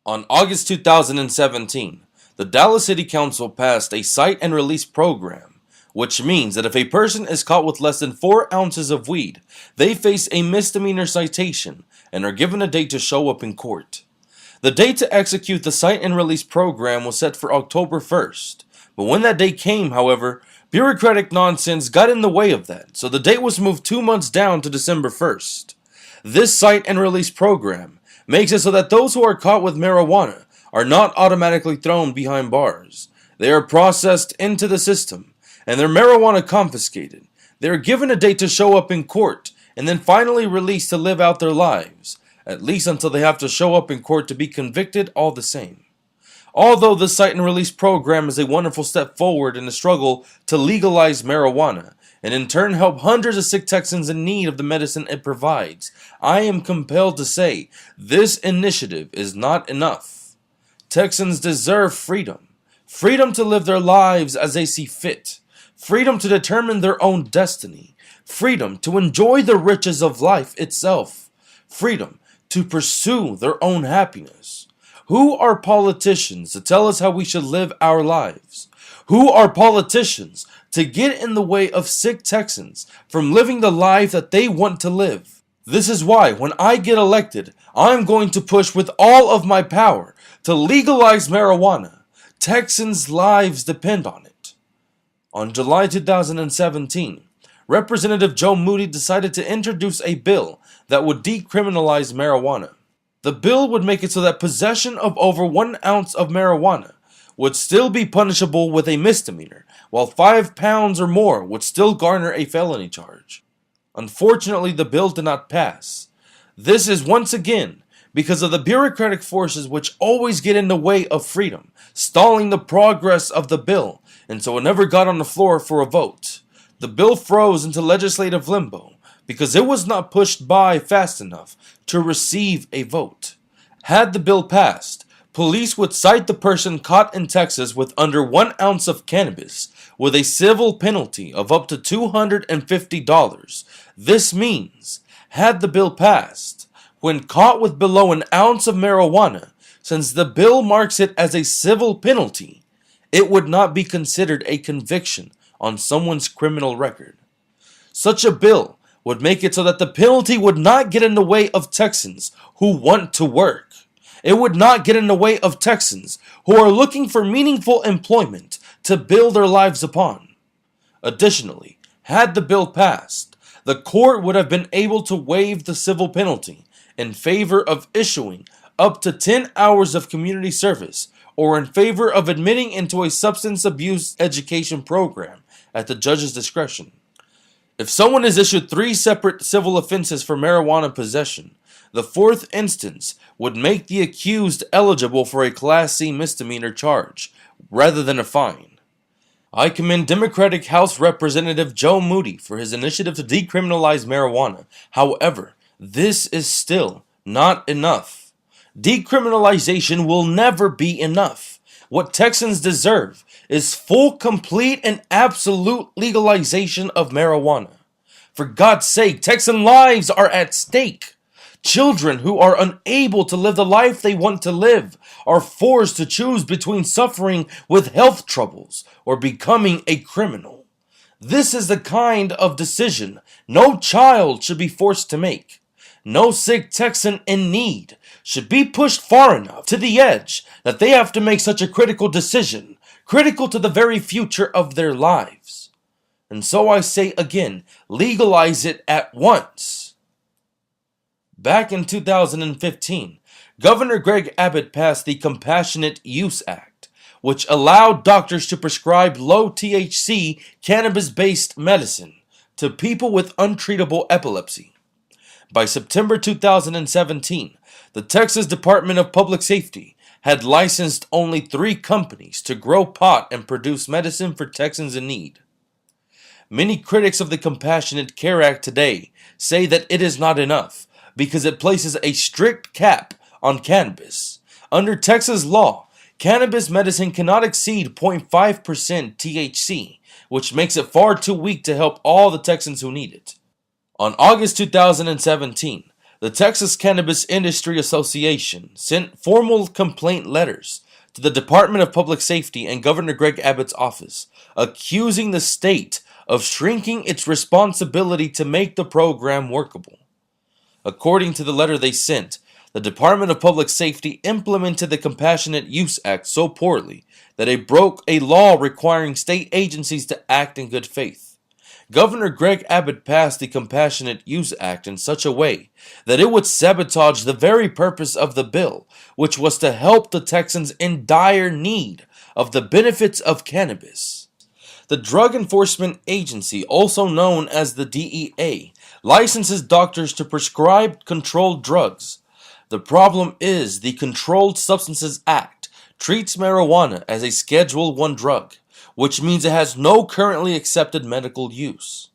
On August 2017, the Dallas City Council passed a cite and release program, which means that if a person is caught with less than 4 ounces of weed, they face a misdemeanor citation and are given a date to show up in court. The date to execute the cite and release program was set for October 1st, but when that date came, however, bureaucratic nonsense got in the way of that, so the date was moved 2 months down to December 1st. This cite and release program makes it so that those who are caught with marijuana are not automatically thrown behind bars. They are processed into the system, and their marijuana confiscated. They are given a date to show up in court, and then finally released to live out their lives, at least until they have to show up in court to be convicted all the same. Although the cite and release program is a wonderful step forward in the struggle to legalize marijuana, and in turn help hundreds of sick Texans in need of the medicine it provides, I am compelled to say this initiative is not enough. Texans deserve freedom. Freedom to live their lives as they see fit. Freedom to determine their own destiny. Freedom to enjoy the riches of life itself. Freedom to pursue their own happiness. Who are politicians to tell us how we should live our lives? Who are politicians to get in the way of sick Texans from living the life that they want to live? This is why when I get elected, I'm going to push with all of my power to legalize marijuana. Texans' lives depend on it. On July 2017, Representative Joe Moody decided to introduce a bill that would decriminalize marijuana. The bill would make it so that possession of over 1 ounce of marijuana would still be punishable with a misdemeanor, while 5 pounds or more would still garner a felony charge. Unfortunately, the bill did not pass. This is once again because of the bureaucratic forces which always get in the way of freedom, stalling the progress of the bill, and so it never got on the floor for a vote. The bill froze into legislative limbo because it was not pushed by fast enough to receive a vote. Had the bill passed, police would cite the person caught in Texas with under 1 ounce of cannabis with a civil penalty of up to $250. This means, had the bill passed, when caught with below 1 ounce of marijuana, since the bill marks it as a civil penalty, it would not be considered a conviction on someone's criminal record. Such a bill would make it so that the penalty would not get in the way of Texans who want to work. It would not get in the way of Texans who are looking for meaningful employment to build their lives upon. Additionally, had the bill passed, the court would have been able to waive the civil penalty in favor of issuing up to 10 hours of community service or in favor of admitting into a substance abuse education program at the judge's discretion. If someone is issued 3 separate civil offenses for marijuana possession, the 4th instance would make the accused eligible for a Class C misdemeanor charge, rather than a fine. I commend Democratic House Representative Joe Moody for his initiative to decriminalize marijuana. However, this is still not enough. Decriminalization will never be enough. What Texans deserve is full, complete, and absolute legalization of marijuana. For God's sake, Texan lives are at stake. Children who are unable to live the life they want to live are forced to choose between suffering with health troubles or becoming a criminal. This is the kind of decision no child should be forced to make. No sick Texan in need should be pushed far enough to the edge that they have to make such a critical decision, critical to the very future of their lives. And so I say again, legalize it at once. Back in 2015, Governor Greg Abbott passed the Compassionate Use Act, which allowed doctors to prescribe low-THC cannabis-based medicine to people with untreatable epilepsy. By September 2017, the Texas Department of Public Safety had licensed only 3 companies to grow pot and produce medicine for Texans in need. Many critics of the Compassionate Care Act today say that it is not enough because it places a strict cap on cannabis. Under Texas law, cannabis medicine cannot exceed 0.5% THC, which makes it far too weak to help all the Texans who need it. On August 2017, The Texas Cannabis Industry Association sent formal complaint letters to the Department of Public Safety and Governor Greg Abbott's office, accusing the state of shrinking its responsibility to make the program workable. According to the letter they sent, the Department of Public Safety implemented the Compassionate Use Act so poorly that it broke a law requiring state agencies to act in good faith. Governor Greg Abbott passed the Compassionate Use Act in such a way that it would sabotage the very purpose of the bill, which was to help the Texans in dire need of the benefits of cannabis. The Drug Enforcement Agency, also known as the DEA, licenses doctors to prescribe controlled drugs. The problem is the Controlled Substances Act treats marijuana as a Schedule I drug, which means it has no currently accepted medical use.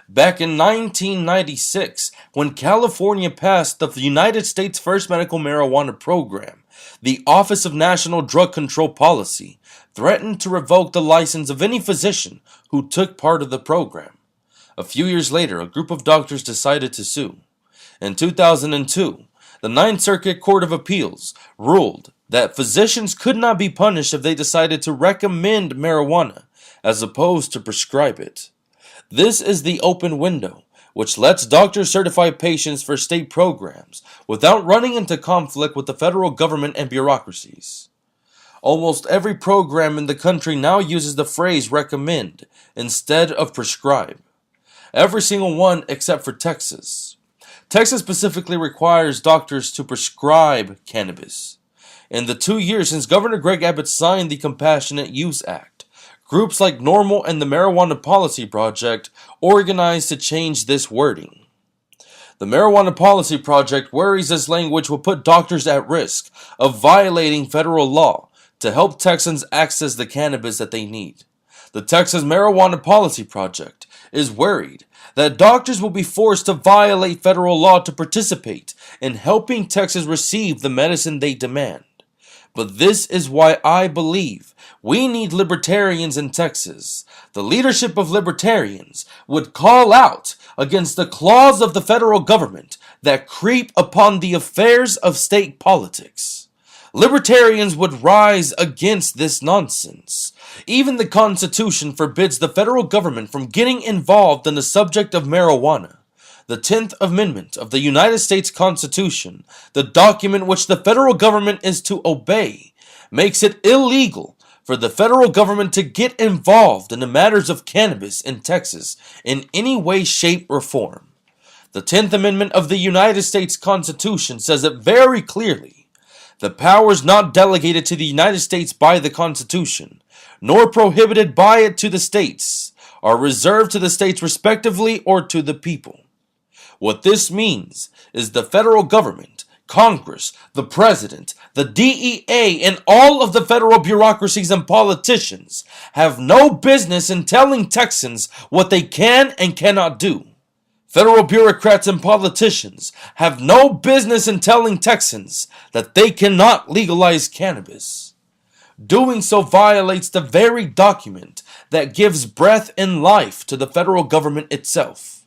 Back in 1996, when California passed the United States' first medical marijuana program, the Office of National Drug Control Policy threatened to revoke the license of any physician who took part of the program. A few years later, a group of doctors decided to sue. In 2002, the Ninth Circuit Court of Appeals ruled that physicians could not be punished if they decided to recommend marijuana as opposed to prescribe it. This is the open window, which lets doctors certify patients for state programs without running into conflict with the federal government and bureaucracies. Almost every program in the country now uses the phrase recommend instead of prescribe. Every single one except for Texas. Texas specifically requires doctors to prescribe cannabis. In the 2 years since Governor Greg Abbott signed the Compassionate Use Act, groups like NORML and the Marijuana Policy Project organized to change this wording. The Marijuana Policy Project worries this language will put doctors at risk of violating federal law to help Texans access the cannabis that they need. The Texas Marijuana Policy Project is worried that doctors will be forced to violate federal law to participate in helping Texans receive the medicine they demand. But this is why I believe we need libertarians in Texas. The leadership of libertarians would call out against the claws of the federal government that creep upon the affairs of state politics. Libertarians would rise against this nonsense. Even the Constitution forbids the federal government from getting involved in the subject of marijuana. The 10th Amendment of the United States Constitution, the document which the federal government is to obey, makes it illegal for the federal government to get involved in the matters of cannabis in Texas in any way, shape, or form. The 10th Amendment of the United States Constitution says it very clearly. The powers not delegated to the United States by the Constitution, nor prohibited by it to the states, are reserved to the states respectively or to the people. What this means is the federal government, Congress, the President, the DEA, and all of the federal bureaucracies and politicians have no business in telling Texans what they can and cannot do. Federal bureaucrats and politicians have no business in telling Texans that they cannot legalize cannabis. Doing so violates the very document that gives breath and life to the federal government itself.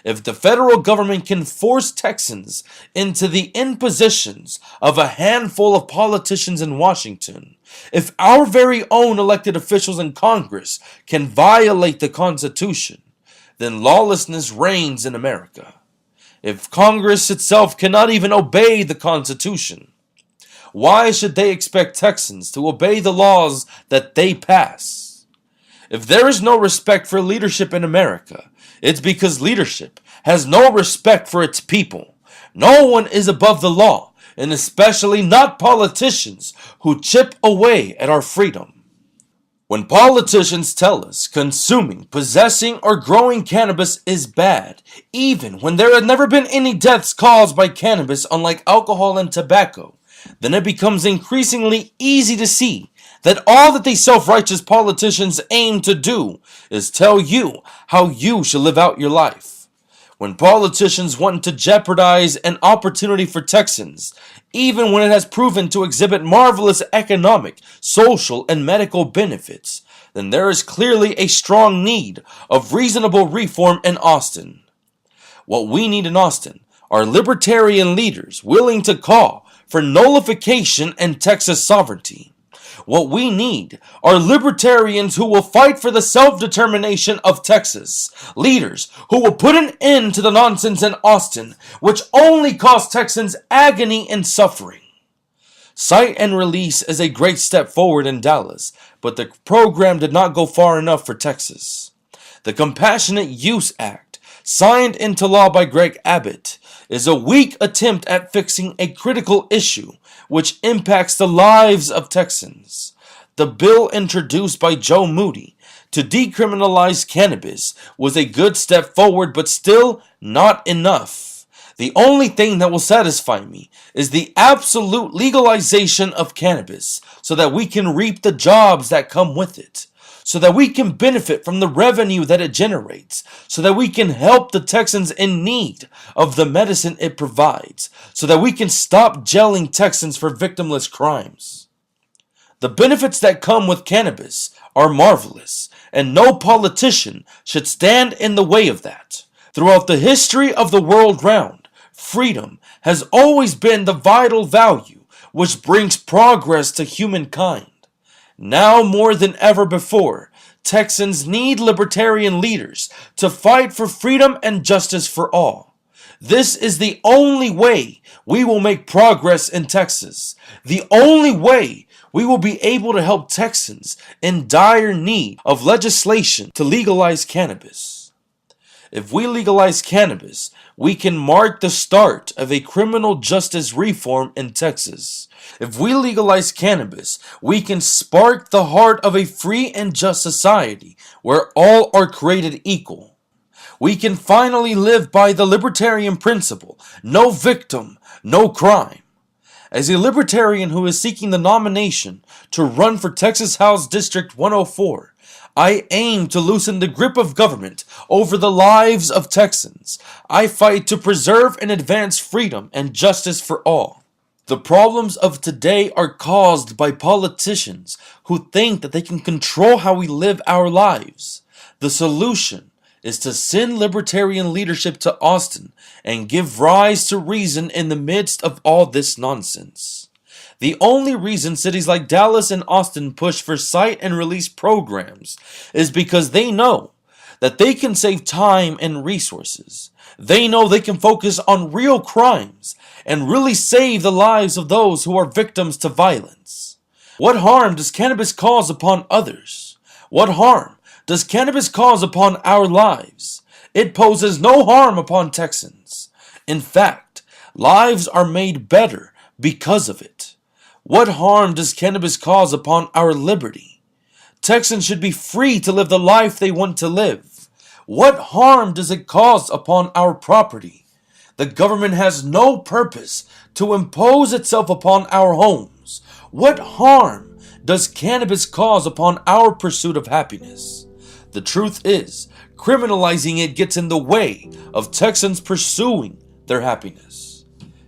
If the federal government can force Texans into the impositions of a handful of politicians in Washington, if our very own elected officials in Congress can violate the Constitution, then lawlessness reigns in America. If Congress itself cannot even obey the Constitution, why should they expect Texans to obey the laws that they pass? If there is no respect for leadership in America, it's because leadership has no respect for its people. No one is above the law, and especially not politicians who chip away at our freedom. When politicians tell us consuming, possessing, or growing cannabis is bad, even when there have never been any deaths caused by cannabis unlike alcohol and tobacco, then it becomes increasingly easy to see that all that these self-righteous politicians aim to do is tell you how you should live out your life. When politicians want to jeopardize an opportunity for Texans, even when it has proven to exhibit marvelous economic, social, and medical benefits, then there is clearly a strong need of reasonable reform in Austin. What we need in Austin are libertarian leaders willing to call for nullification and Texas sovereignty. What we need are libertarians who will fight for the self-determination of Texas. Leaders who will put an end to the nonsense in Austin, which only caused Texans agony and suffering. Cite and release is a great step forward in Dallas, but the program did not go far enough for Texas. The Compassionate Use Act, signed into law by Greg Abbott, is a weak attempt at fixing a critical issue which impacts the lives of Texans. The bill introduced by Joe Moody to decriminalize cannabis was a good step forward, but still not enough. The only thing that will satisfy me is the absolute legalization of cannabis so that we can reap the jobs that come with it, so that we can benefit from the revenue that it generates, so that we can help the Texans in need of the medicine it provides, so that we can stop jailing Texans for victimless crimes. The benefits that come with cannabis are marvelous, and no politician should stand in the way of that. Throughout the history of the world round, freedom has always been the vital value which brings progress to humankind. Now more than ever before, Texans need libertarian leaders to fight for freedom and justice for all. This is the only way we will make progress in Texas. The only way we will be able to help Texans in dire need of legislation to legalize cannabis. If we legalize cannabis, we can mark the start of a criminal justice reform in Texas. If we legalize cannabis, we can spark the heart of a free and just society where all are created equal. We can finally live by the libertarian principle, no victim, no crime. As a libertarian who is seeking the nomination to run for Texas House District 104, I aim to loosen the grip of government over the lives of Texans. I fight to preserve and advance freedom and justice for all. The problems of today are caused by politicians who think that they can control how we live our lives. The solution is to send libertarian leadership to Austin and give rise to reason in the midst of all this nonsense. The only reason cities like Dallas and Austin push for cite and release programs is because they know that they can save time and resources. They know they can focus on real crimes and really save the lives of those who are victims to violence. What harm does cannabis cause upon others? What harm does cannabis cause upon our lives? It poses no harm upon Texans. In fact, lives are made better because of it. What harm does cannabis cause upon our liberty? Texans should be free to live the life they want to live. What harm does it cause upon our property? The government has no purpose to impose itself upon our homes. What harm does cannabis cause upon our pursuit of happiness? The truth is, criminalizing it gets in the way of Texans pursuing their happiness.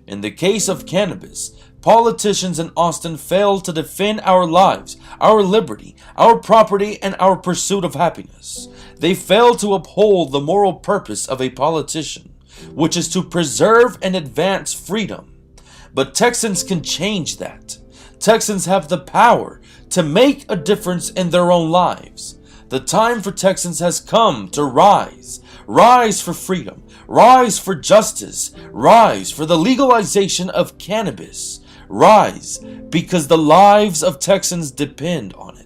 In the case of cannabis, politicians in Austin fail to defend our lives, our liberty, our property, and our pursuit of happiness. They fail to uphold the moral purpose of a politician, which is to preserve and advance freedom. But Texans can change that. Texans have the power to make a difference in their own lives. The time for Texans has come to rise. Rise for freedom. Rise for justice. Rise for the legalization of cannabis. Rise because the lives of Texans depend on it.